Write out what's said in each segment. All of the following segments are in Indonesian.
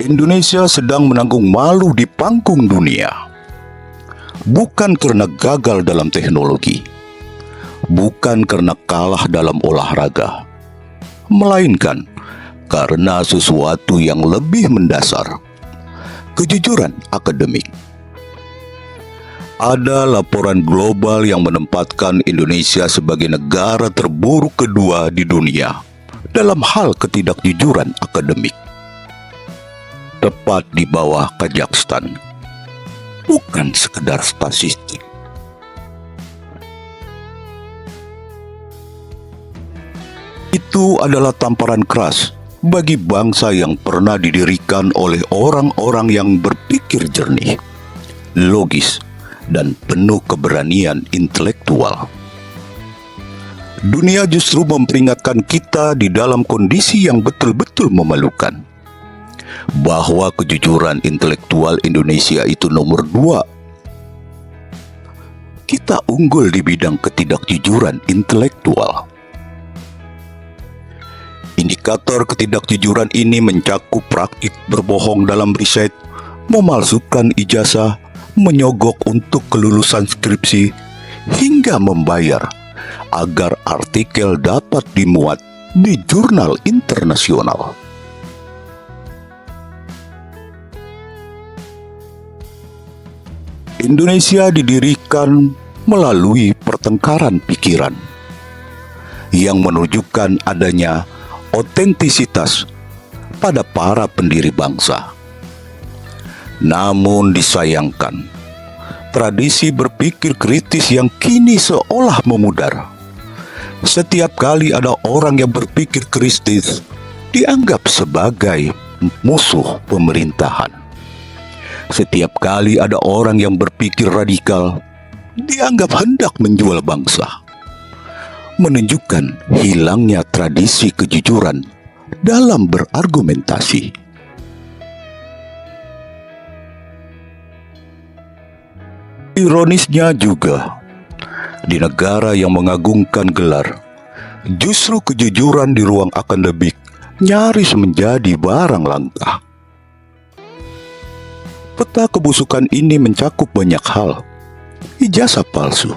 Indonesia sedang menanggung malu di panggung dunia. Bukan karena gagal dalam teknologi, bukan karena kalah dalam olahraga, melainkan karena sesuatu yang lebih mendasar, kejujuran akademik. Ada laporan global yang menempatkan Indonesia sebagai negara terburuk kedua di dunia dalam hal ketidakjujuran akademik, tepat di bawah Kazakhstan. Bukan sekedar statistik. Itu adalah tamparan keras bagi bangsa yang pernah didirikan oleh orang-orang yang berpikir jernih, logis, dan penuh keberanian intelektual. Dunia justru memperingatkan kita di dalam kondisi yang betul-betul memalukan, bahwa kejujuran intelektual Indonesia itu nomor 2. Kita unggul di bidang ketidakjujuran intelektual. Indikator ketidakjujuran ini mencakup praktik berbohong dalam riset, memalsukan ijazah, menyogok untuk kelulusan skripsi, hingga membayar agar artikel dapat dimuat di jurnal internasional. Indonesia didirikan melalui pertengkaran pikiran yang menunjukkan adanya otentisitas pada para pendiri bangsa. Namun disayangkan, tradisi berpikir kritis yang kini seolah memudar. Setiap kali ada orang yang berpikir kritis, dianggap sebagai musuh pemerintahan. Setiap kali ada orang yang berpikir radikal, dianggap hendak menjual bangsa. Menunjukkan hilangnya tradisi kejujuran dalam berargumentasi. Ironisnya juga, di negara yang mengagungkan gelar, justru kejujuran di ruang akademik nyaris menjadi barang langka. Peta kebusukan ini mencakup banyak hal: ijazah palsu,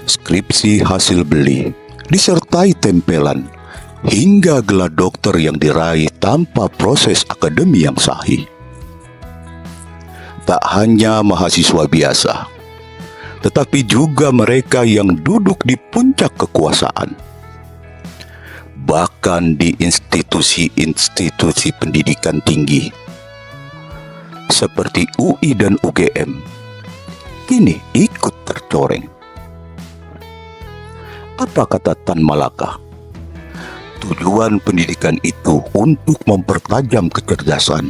skripsi hasil beli, disertai tempelan, hingga gelar dokter yang diraih tanpa proses akademi yang sahih. Tak hanya mahasiswa biasa, tetapi juga mereka yang duduk di puncak kekuasaan. Bahkan di institusi-institusi pendidikan tinggi, seperti UI dan UGM, kini ikut tercoreng. Apa kata Tan Malaka? Tujuan pendidikan itu untuk mempertajam kecerdasan,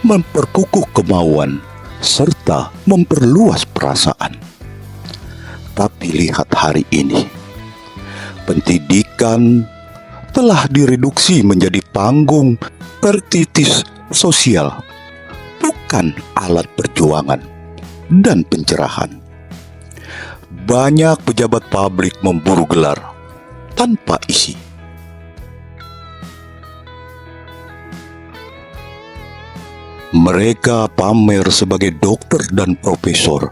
memperkukuh kemauan, serta memperluas perasaan. Tapi lihat hari ini, pendidikan telah direduksi menjadi panggung tertitis sosial, bukan alat perjuangan dan pencerahan. Banyak pejabat publik memburu gelar tanpa isi. Mereka pamer sebagai dokter dan profesor,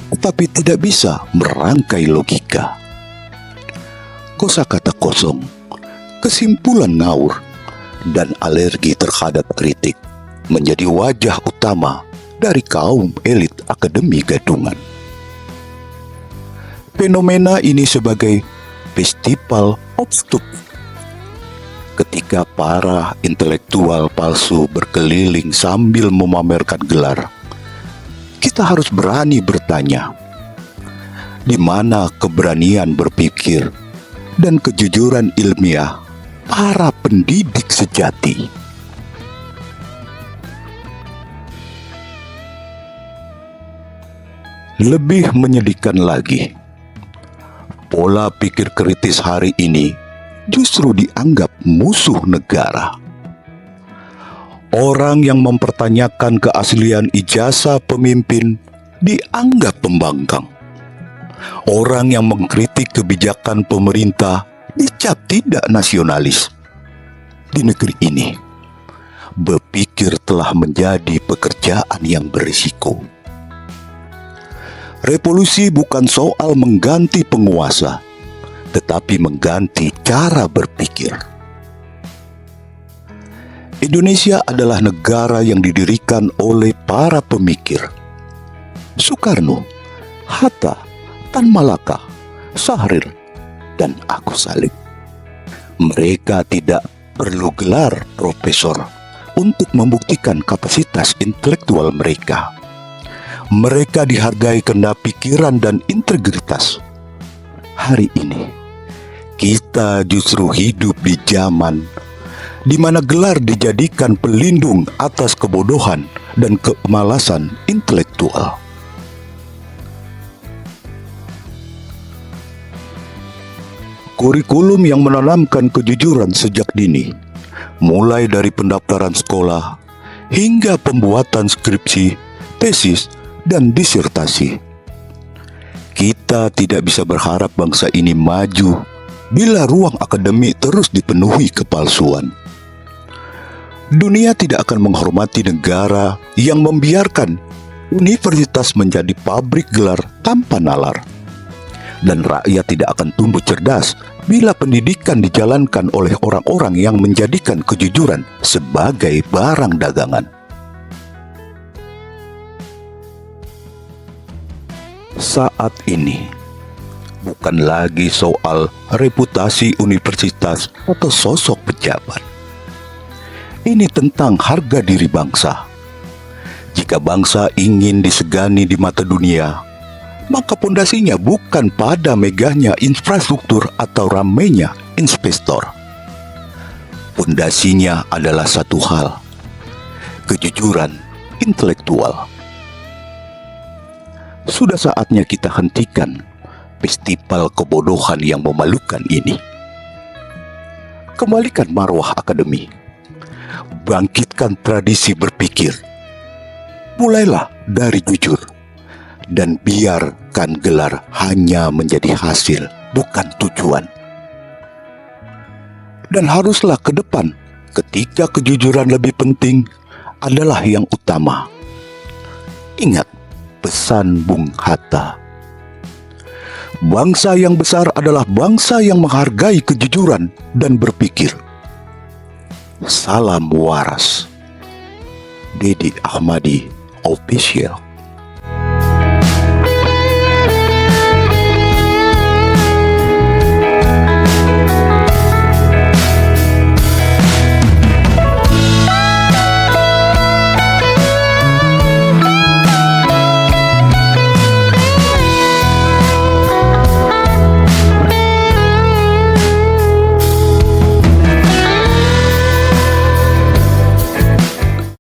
tetapi tidak bisa merangkai logika. Kosakata kosong, kesimpulan ngawur, dan alergi terhadap kritik menjadi wajah utama dari kaum elit akademi gadungan. Fenomena ini sebagai festival of stupid. Ketika para intelektual palsu berkeliling sambil memamerkan gelar, kita harus berani bertanya, di mana keberanian berpikir dan kejujuran ilmiah para pendidik sejati? Lebih menyedihkan lagi, pola pikir kritis hari ini justru dianggap musuh negara. Orang yang mempertanyakan keaslian ijazah pemimpin dianggap pembangkang. Orang yang mengkritik kebijakan pemerintah dicap tidak nasionalis. Di negeri ini, berpikir telah menjadi pekerjaan yang berisiko. Revolusi bukan soal mengganti penguasa, tetapi mengganti cara berpikir. Indonesia adalah negara yang didirikan oleh para pemikir. Soekarno, Hatta, Tan Malaka, Syahrir, dan Agus Salim. Mereka tidak perlu gelar profesor untuk membuktikan kapasitas intelektual mereka. Mereka dihargai karena pikiran dan integritas. Hari ini, kita justru hidup di zaman di mana gelar dijadikan pelindung atas kebodohan dan kemalasan intelektual. Kurikulum yang menanamkan kejujuran sejak dini, mulai dari pendaftaran sekolah hingga pembuatan skripsi, tesis, dan disertasi. Kita tidak bisa berharap bangsa ini maju bila ruang akademik terus dipenuhi kepalsuan. Dunia tidak akan menghormati negara yang membiarkan universitas menjadi pabrik gelar tanpa nalar. Dan rakyat tidak akan tumbuh cerdas bila pendidikan dijalankan oleh orang-orang yang menjadikan kejujuran sebagai barang dagangan. Saat ini bukan lagi soal reputasi universitas atau sosok pejabat. Ini tentang harga diri bangsa. Jika bangsa ingin disegani di mata dunia, maka pondasinya bukan pada megahnya infrastruktur atau ramainya investor. Pondasinya adalah satu hal: kejujuran intelektual. Sudah saatnya kita hentikan festival kebodohan yang memalukan ini. Kembalikan marwah akademi. Bangkitkan tradisi berpikir. Mulailah dari jujur. Dan biarkan gelar hanya menjadi hasil, bukan tujuan. Dan haruslah ke depan, ketika kejujuran lebih penting, adalah yang utama. Ingat pesan Bung Hatta. Bangsa yang besar adalah bangsa yang menghargai kejujuran dan berpikir. Salam waras. Dedi Ahmadi Official.